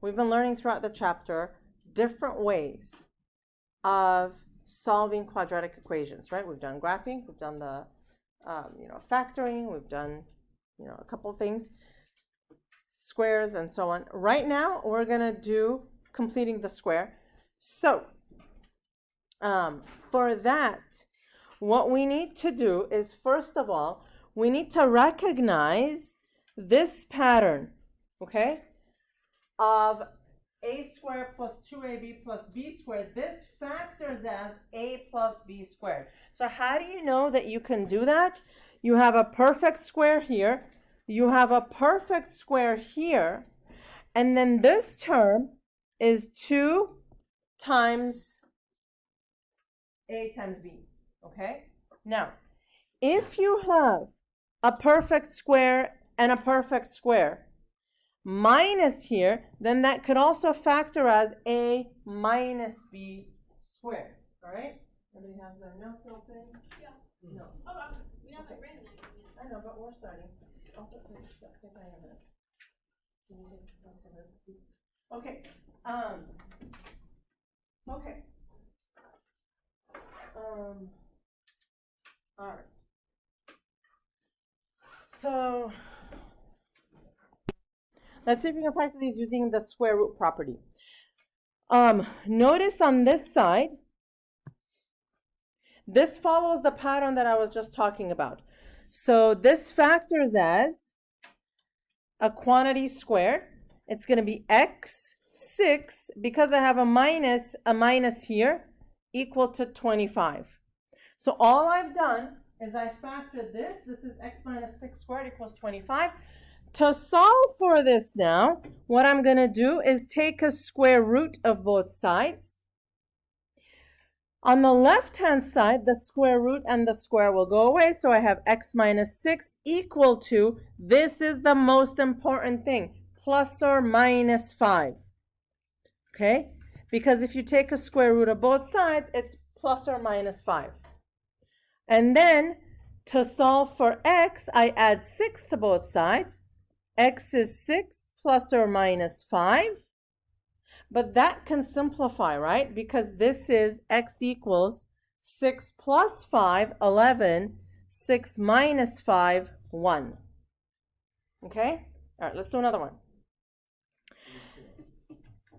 we've been learning throughout the chapter different ways of solving quadratic equations, right? We've done graphing, we've done the, factoring, we've done, a couple of things, squares and so on. Right now, we're going to do completing the square. So, for that, what we need to do is, first of all, we need to recognize this pattern, okay, of a squared plus 2ab plus b squared. This factors as a plus b squared. So how do you know that you can do that? You have a perfect square here. You have a perfect square here. And then this term is 2 times a times b, okay? Now, if you have a perfect square and a perfect square minus here, then that could also factor as a minus b squared, all right? Everybody has their notes open? Yeah. No. Oh, we haven't written anything yet. I know, but we're starting. Also, take a minute. Okay. Okay. All right. So let's see if we can factor these using the square root property. Notice on this side, this follows the pattern that I was just talking about. So this factors as a quantity squared. It's going to be x6, because I have a minus here, equal to 25. So all I've done is I factored this. This is x minus 6 squared equals 25. To solve for this now, what I'm going to do is take a square root of both sides. On the left-hand side, the square root and the square will go away. So I have x minus 6 equal to, this is the most important thing, plus or minus 5. Okay? Because if you take a square root of both sides, it's plus or minus 5. And then to solve for x, I add 6 to both sides. X is 6 plus or minus 5. But that can simplify, right? Because this is x equals 6 plus 5, 11, 6 minus 5, 1. Okay? All right, let's do another one.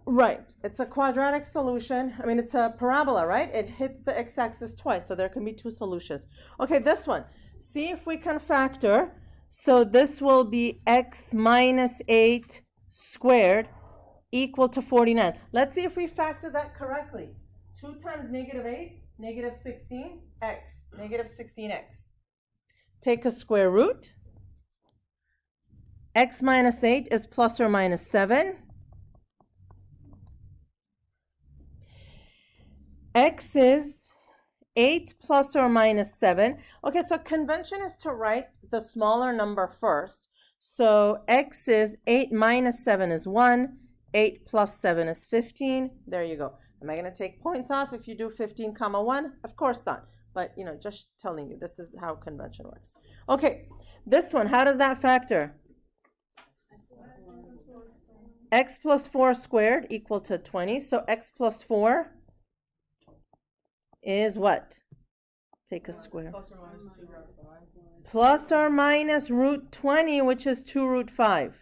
Right, it's a quadratic solution. I mean, it's a parabola, right? It hits the x-axis twice, so there can be two solutions. Okay, this one. See if we can factor. So this will be x minus 8 squared equal to 49. Let's see if we factor that correctly. 2 times negative 8, negative 16, x, negative 16x. Take a square root. X minus 8 is plus or minus 7. X is 8 plus or minus 7. Okay, so convention is to write the smaller number first. So x is 8 minus 7 is 1. 8 plus 7 is 15. There you go. Am I going to take points off if you do 15 comma 1? Of course not. But, just telling you, this is how convention works. Okay, this one, how does that factor? X plus 4 squared equal to 20. So x plus 4 is what? Take a square. Plus or minus root 20, which is 2 root 5.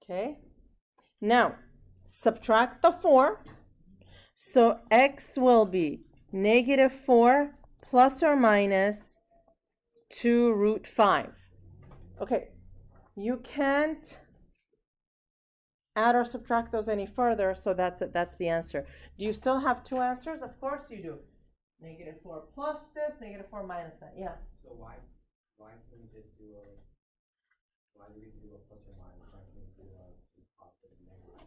Okay. Now, subtract the 4. So x will be negative 4 plus or minus 2 root 5. Okay, you can't add or subtract those any further, so that's it. That's the answer. Do you still have two answers? Of course you do. Negative 4 plus this, negative 4 minus that. Yeah. So why can we just do why do we do a plus or minus? Why can we do a positive and negative?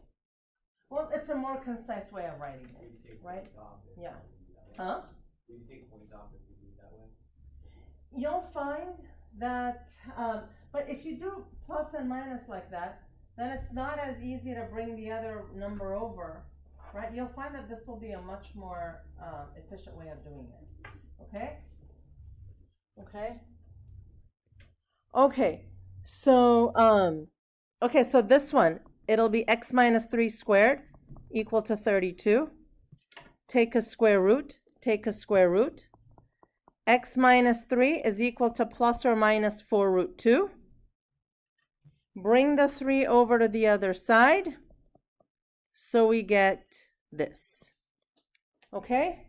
Well, it's a more concise way of writing it, right? Yeah. Huh? We take points off if we do it that way. You'll find that, but if you do plus and minus like that, then it's not as easy to bring the other number over, right? You'll find that this will be a much more efficient way of doing it. Okay? Okay? Okay. So, so this one, it'll be x minus 3 squared equal to 32. Take a square root, take a square root. X minus 3 is equal to plus or minus 4 root 2. Bring the 3 over to the other side. So we get this. Okay?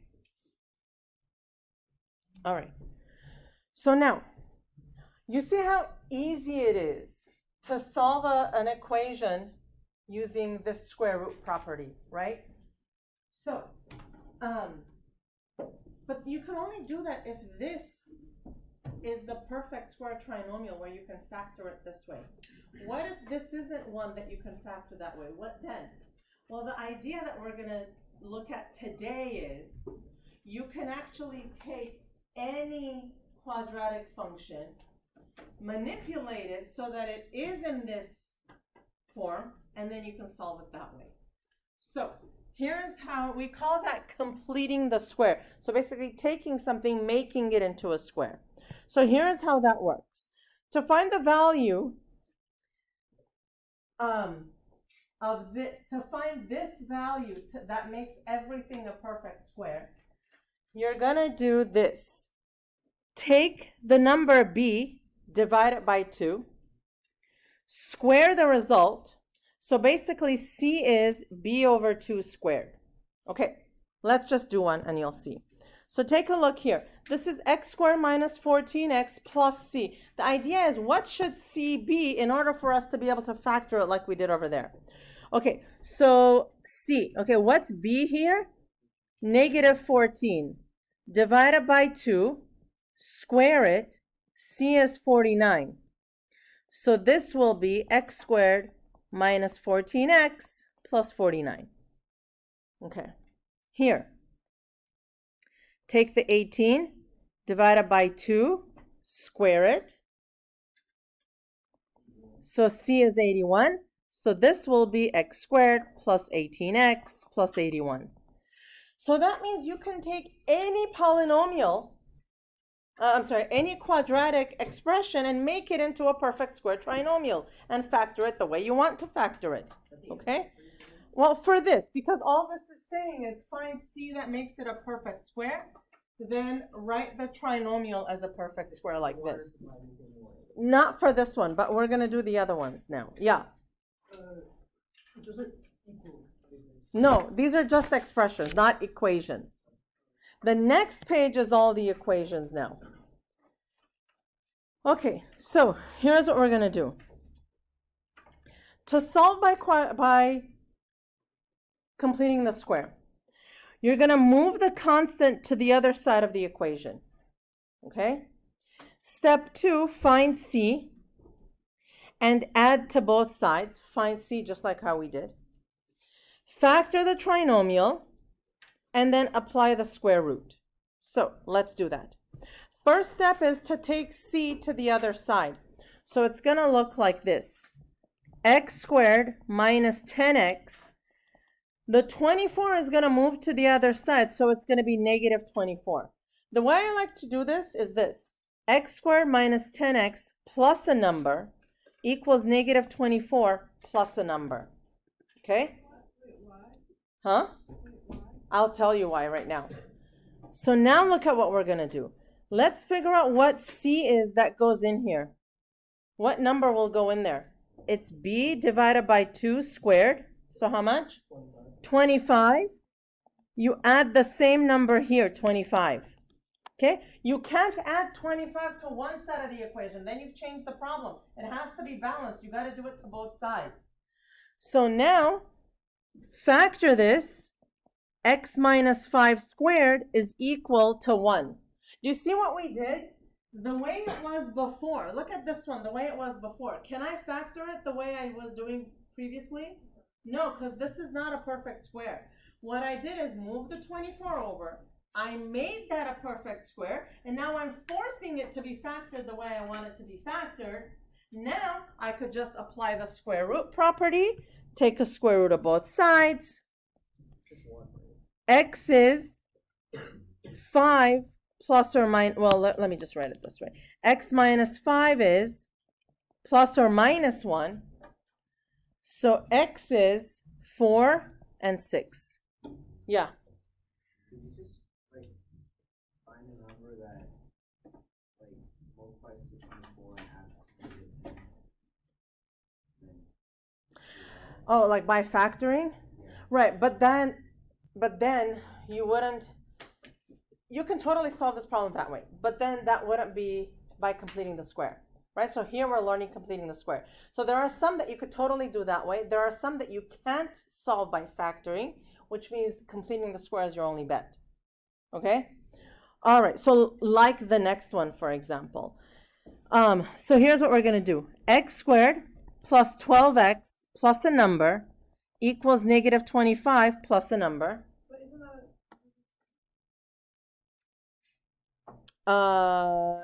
All right. So now, you see how easy it is to solve an equation using this square root property, right? So, but you can only do that if this is the perfect square trinomial where you can factor it this way. What if this isn't one that you can factor that way? What then? Well, the idea that we're going to look at today is you can actually take any quadratic function, manipulate it so that it is in this form, and then you can solve it that way. So here's how we call that completing the square. So basically taking something, making it into a square. So here's how that works. To find the value of this, to find this value that makes everything a perfect square, you're gonna do this. Take the number b, divide it by 2, square the result. So basically c is b over 2 squared. Okay, let's just do one and you'll see. So take a look here. This is x squared minus 14x plus c. The idea is what should c be in order for us to be able to factor it like we did over there. Okay, so c. Okay, what's b here? Negative 14. Divided by 2, square it, c is 49. So this will be x squared minus 14x plus 49. Okay, here. Take the 18, divide it by 2, square it. So c is 81. So this will be x squared plus 18x plus 81. So that means you can take any polynomial, any quadratic expression and make it into a perfect square trinomial and factor it the way you want to factor it. Okay? Well, for this, because all this is saying is find c that makes it a perfect square, then write the trinomial as a perfect square like this. Not for this one, but we're going to do the other ones now. Yeah. No, these are just expressions, not equations. The next page is all the equations now. Okay, so here's what we're going to do. To solve by completing the square, you're going to move the constant to the other side of the equation. Okay? Step 2, find c and add to both sides. Find c just like how we did. Factor the trinomial and then apply the square root. So let's do that. First step is to take c to the other side. So it's going to look like this. X squared minus 10x. The 24 is going to move to the other side, so it's going to be negative 24. The way I like to do this is this. X squared minus 10x plus a number equals negative 24 plus a number. Okay? Huh? I'll tell you why right now. So now look at what we're going to do. Let's figure out what c is that goes in here. What number will go in there? It's b divided by 2 squared. So how much? 25. You add the same number here, 25. Okay? You can't add 25 to one side of the equation. Then you've changed the problem. It has to be balanced. You got to do it to both sides. So now, factor this. X minus 5 squared is equal to 1. Do you see what we did? The way it was before. Look at this one, the way it was before. Can I factor it the way I was doing previously? No, because this is not a perfect square. What I did is move the 24 over. I made that a perfect square, and now I'm forcing it to be factored the way I want it to be factored. Now I could just apply the square root property, take a square root of both sides. X is 5 plus or minus, well, let me just write it this way. X minus 5 is plus or minus 1. So x is 4 and 6. Yeah. Could you just like find a number that like multiplies to 24 and adds to -10? Then Oh, like by factoring? Right, but then you wouldn't, you can totally solve this problem that way, but then that wouldn't be by completing the square, right? So here we're learning completing the square. So there are some that you could totally do that way. There are some that you can't solve by factoring, which means completing the square is your only bet. Okay? All right, so like the next one, for example. So here's what we're going to do. X squared plus 12x plus a number equals negative 25 plus a number. But isn't that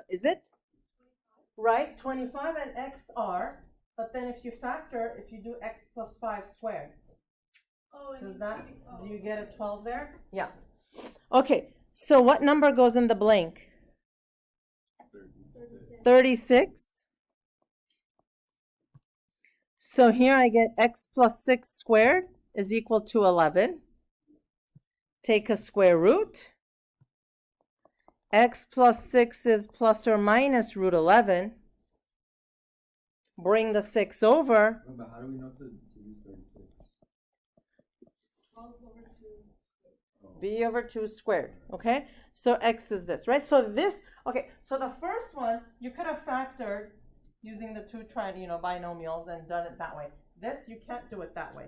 Is it? Right, 25 and x are, but then if you factor, if you do x plus 5 squared, does that, do you get a 12 there? Yeah. Okay, so what number goes in the blank? 36. So here I get x plus 6 squared is equal to 11. Take a square root. X plus 6 is plus or minus root 11. Bring the 6 over. but how do we know to use 36? 12 over 2 squared? B over 2 squared. Okay? So x is this, right? So this, okay, so the first one, you could have factored using the two binomials and done it that way. This, you can't do it that way.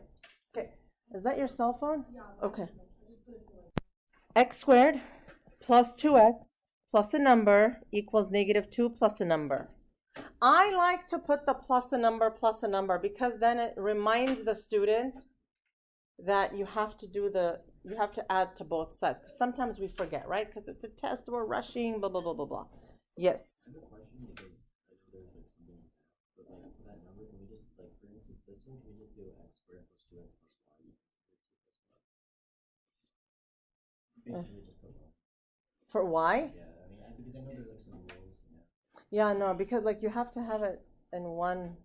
Okay, is that your cell phone? Yeah. Okay. I just put it for X squared plus 2x plus a number equals negative 2 plus a number. I like to put the plus a number because then it reminds the student that you have to add to both sides, because sometimes we forget, right? Because it's a test, we're rushing, blah, blah, blah, blah, blah. Yes. I have a question because I know there's like something, but like for that number, can we just like for instance this one, can we just do x squared plus 2x plus y equals 2 plus y? Basically just put one. For y? Yeah, I mean because I know there's like some rules. Yeah, no, because like you have to have it in one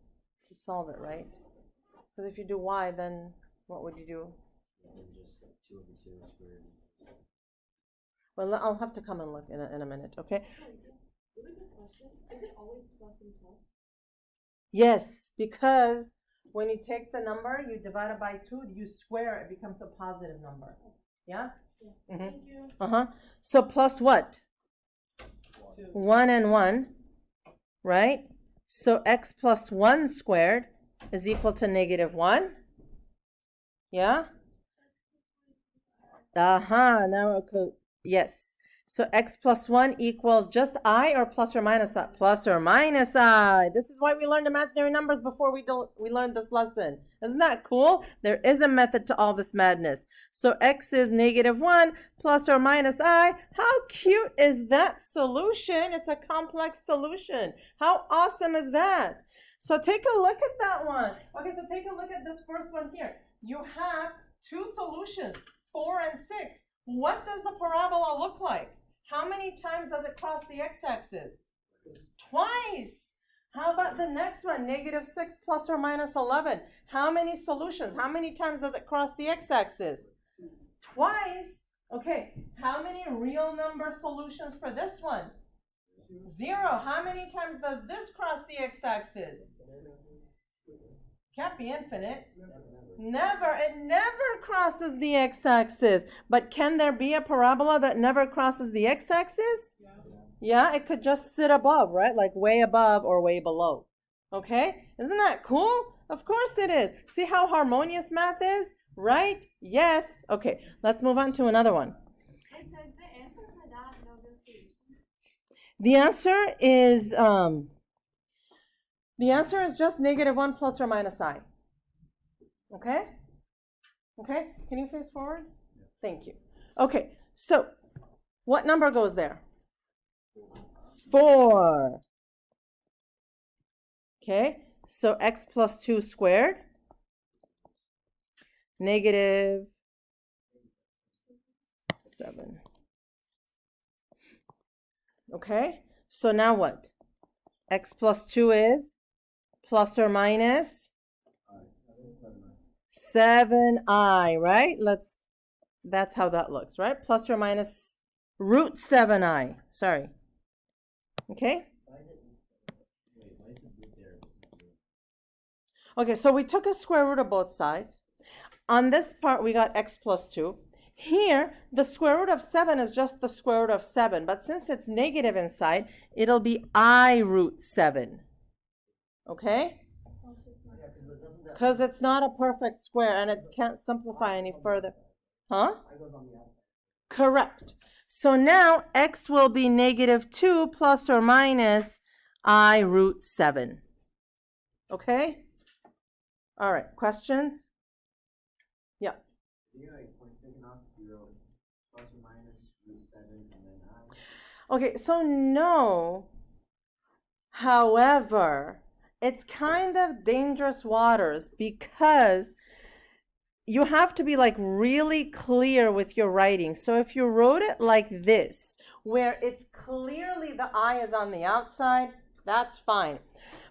to solve it, right? Because if you do y, then what would you do? Yeah, then just 2 over 2 squared. Well, I'll have to come and look in a minute, okay? Really good question. Is it always plus and plus? Yes, because when you take the number, you divide it by 2, you square it, becomes a positive number. Yeah? Yeah. Mm-hmm. Thank you. Uh-huh. So plus what? 1 and 1, right? So x plus 1 squared is equal to negative 1. Yeah? Uh-huh. Now, okay. Yes. So x plus 1 equals just I or plus or minus I? Plus or minus I. This is why we learned imaginary numbers before we learned this lesson. Isn't that cool? There is a method to all this madness. So x is negative 1 plus or minus I. How cute is that solution? It's a complex solution. How awesome is that? So take a look at that one. Okay, so take a look at this first one here. You have two solutions, 4 and 6. What does the parabola look like? How many times does it cross the x-axis? Twice. How about the next one, negative 6 plus or minus 11? How many solutions? How many times does it cross the x-axis? Twice. Okay, how many real number solutions for this one? 0. How many times does this cross the x-axis? Can't be infinite. Never. It never crosses the x-axis. But can there be a parabola that never crosses the x-axis? Yeah, it could just sit above, right? Like way above or way below. Okay? Isn't that cool? Of course it is. See how harmonious math is? Right? Yes. Okay, let's move on to another one. And so is the answer for that no good solution? The answer is just negative 1 plus or minus I. Okay? Okay, can you face forward? Thank you. Okay, so what number goes there? 4. Okay, so x plus 2 squared, negative 7. Okay, so now what? X plus 2 is plus or minus 7i, right? That's how that looks, right? Plus or minus root 7i. Sorry. Okay? Why is it, wait, why is it root there? If it's not root? Okay, so we took a square root of both sides. On this part, we got x plus 2. Here, the square root of 7 is just the square root of 7. But since it's negative inside, it'll be I root 7. Okay? Oh, it's not. Yeah, because doesn't that Because it's not a perfect square and it can't simplify any further. Huh? I goes on the outside? Correct. So now x will be negative 2 plus or minus I root 7. Okay? All right, questions? Yeah. You like when taking off, you wrote plus or minus root 7 and then I. Okay, so no. However, it's kind of dangerous waters because you have to be like really clear with your writing. So if you wrote it like this, where it's clearly the I is on the outside, that's fine.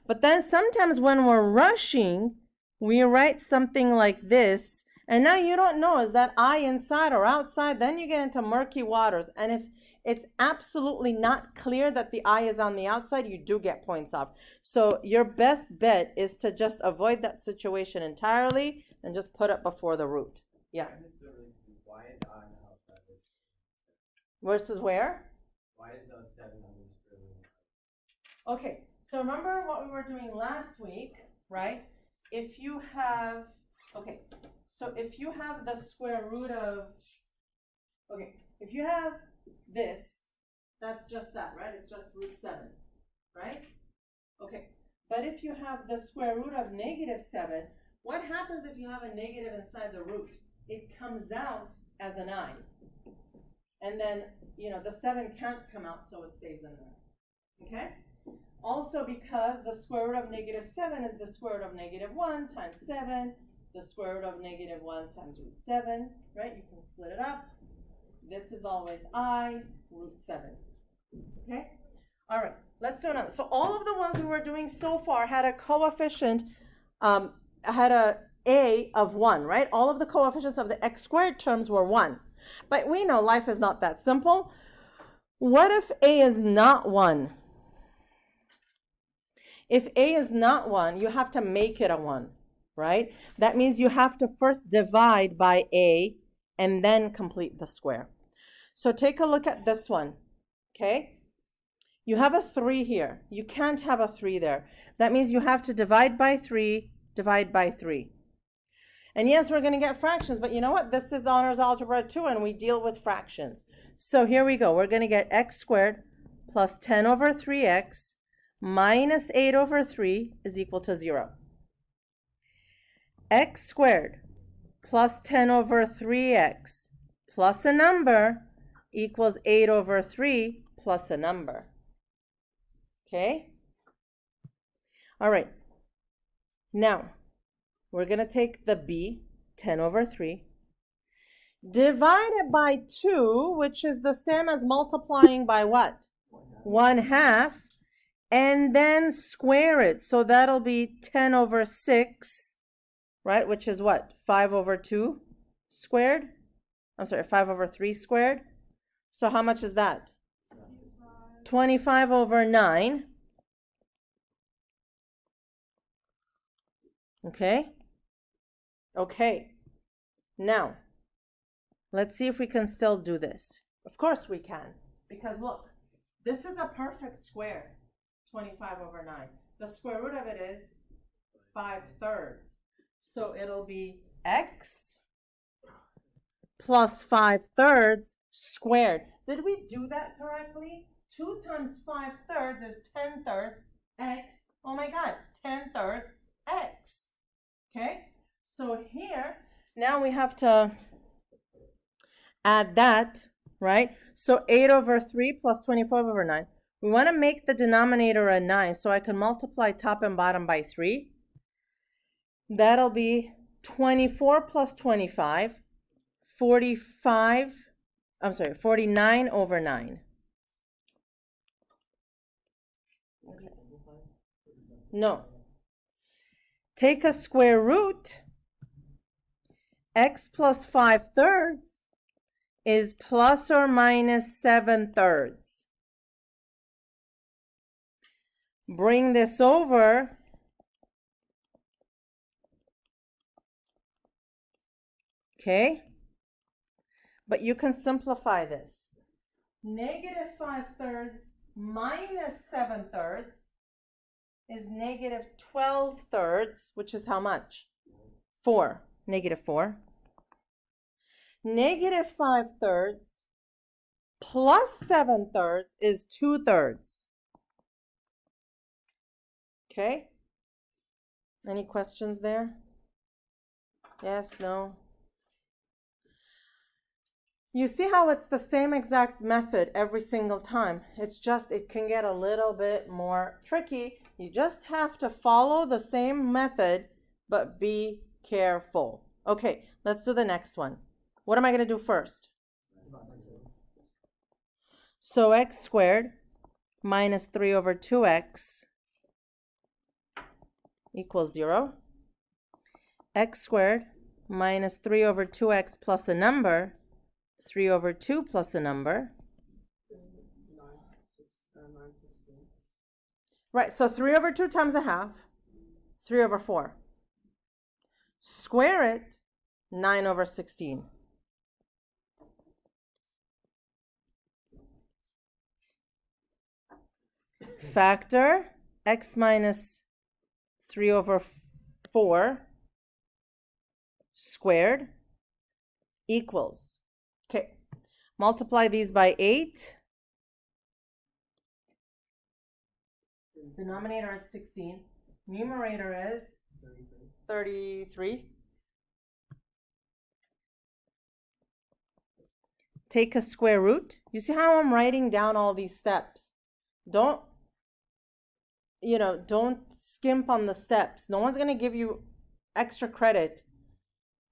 But then sometimes when we're rushing, we write something like this, and now you don't know, is that I inside or outside? Then you get into murky waters. And if it's absolutely not clear that the I is on the outside, you do get points off. So your best bet is to just avoid that situation entirely and just put it before the root. Yeah. I'm just really confused. Why is I on the outside? Versus where? Why is 7 on the really? Okay, so remember what we were doing last week, right? If you have, okay, so if you have the square root of, okay, if you have this, that's just that, right? It's just root 7, right? Okay, but if you have the square root of negative 7, what happens if you have a negative inside the root? It comes out as an I. And then, the 7 can't come out, so it stays in there. Okay? Also, because the square root of negative 7 is the square root of negative 1 times 7, the square root of negative 1 times root 7, right? You can split it up. This is always I root 7. Okay? All right, let's do another. So all of the ones we were doing so far had a coefficient, had a of 1, right? All of the coefficients of the x squared terms were 1. But we know life is not that simple. What if a is not 1? If a is not 1, you have to make it a 1, right? That means you have to first divide by a and then complete the square. So take a look at this one, okay? You have a 3 here. You can't have a 3 there. That means you have to divide by 3, divide by 3. And yes, we're going to get fractions, but you know what? This is honors algebra 2, and we deal with fractions. So here we go. We're going to get x squared plus 10 over 3x minus 8 over 3 is equal to 0. X squared plus 10 over 3x plus a number equals 8 over 3 plus a number. Okay? All right. Now, we're going to take the b, 10 over 3, divide it by 2, which is the same as multiplying by what? 1/2. And then square it. So that'll be 10 over 6, right? Which is what? 5 over 2 squared? I'm sorry, 5 over 3 squared. So how much is that? 25 over 9. Okay? Okay. Now, let's see if we can still do this. Of course we can. Because look, this is a perfect square. 25 over 9. The square root of it is 5/3. So it'll be x plus 5/3 squared. Did we do that correctly? 2 times 5/3 is 10/3 x. Oh my God, 10/3 x. Okay? So here, now we have to add that, right? So 8 over 3 plus 25 over 9. We want to make the denominator a 9, so I can multiply top and bottom by 3. That'll be 24 plus 25, 49 over 9. Okay. No. Take a square root x plus 5/3 is plus or minus 7/3. Bring this over. Okay? But you can simplify this. Negative 5/3 minus 7/3 is negative 12/3, which is how much? 4. Negative 4. Negative 5/3 plus 7/3 is 2/3. Okay? Any questions there? Yes, no? You see how it's the same exact method every single time. It's just it can get a little bit more tricky. You just have to follow the same method, but be careful. Okay, let's do the next one. What am I going to do first? So x squared minus 3 over 2x equals 0. X squared minus 3 over 2x plus a number, 3 over 2 plus a number. 9/16. Right, so 3 over 2 times a half, 3 over 4. Square it, 9 over 16. Factor x minus 3 over 4 squared equals. Okay, multiply these by 8. Denominator is 16. Numerator is 33. Take a square root. You see how I'm writing down all these steps? Don't skimp on the steps. No one's going to give you extra credit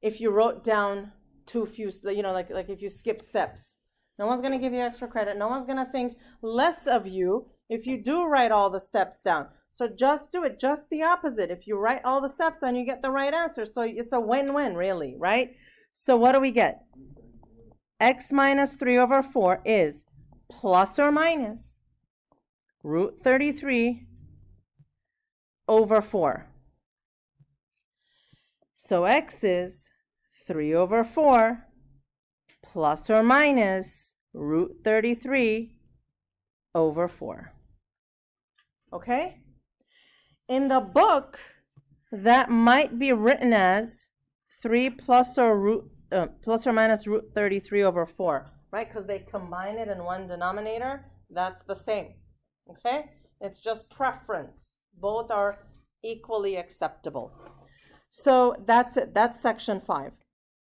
if you wrote down too few, like if you skip steps. No one's going to give you extra credit. No one's going to think less of you if you do write all the steps down. So just do it, just the opposite. If you write all the steps down, you get the right answer. So it's a win-win, really, right? So what do we get? X minus 3 over 4 is plus or minus root 33 over 4. So x is 3 over 4 plus or minus root 33 over 4. Okay? In the book, that might be written as 3 plus or minus root 33 over 4, right? Because they combine it in one denominator. That's the same. Okay? It's just preference. Both are equally acceptable. So that's it. That's section 5.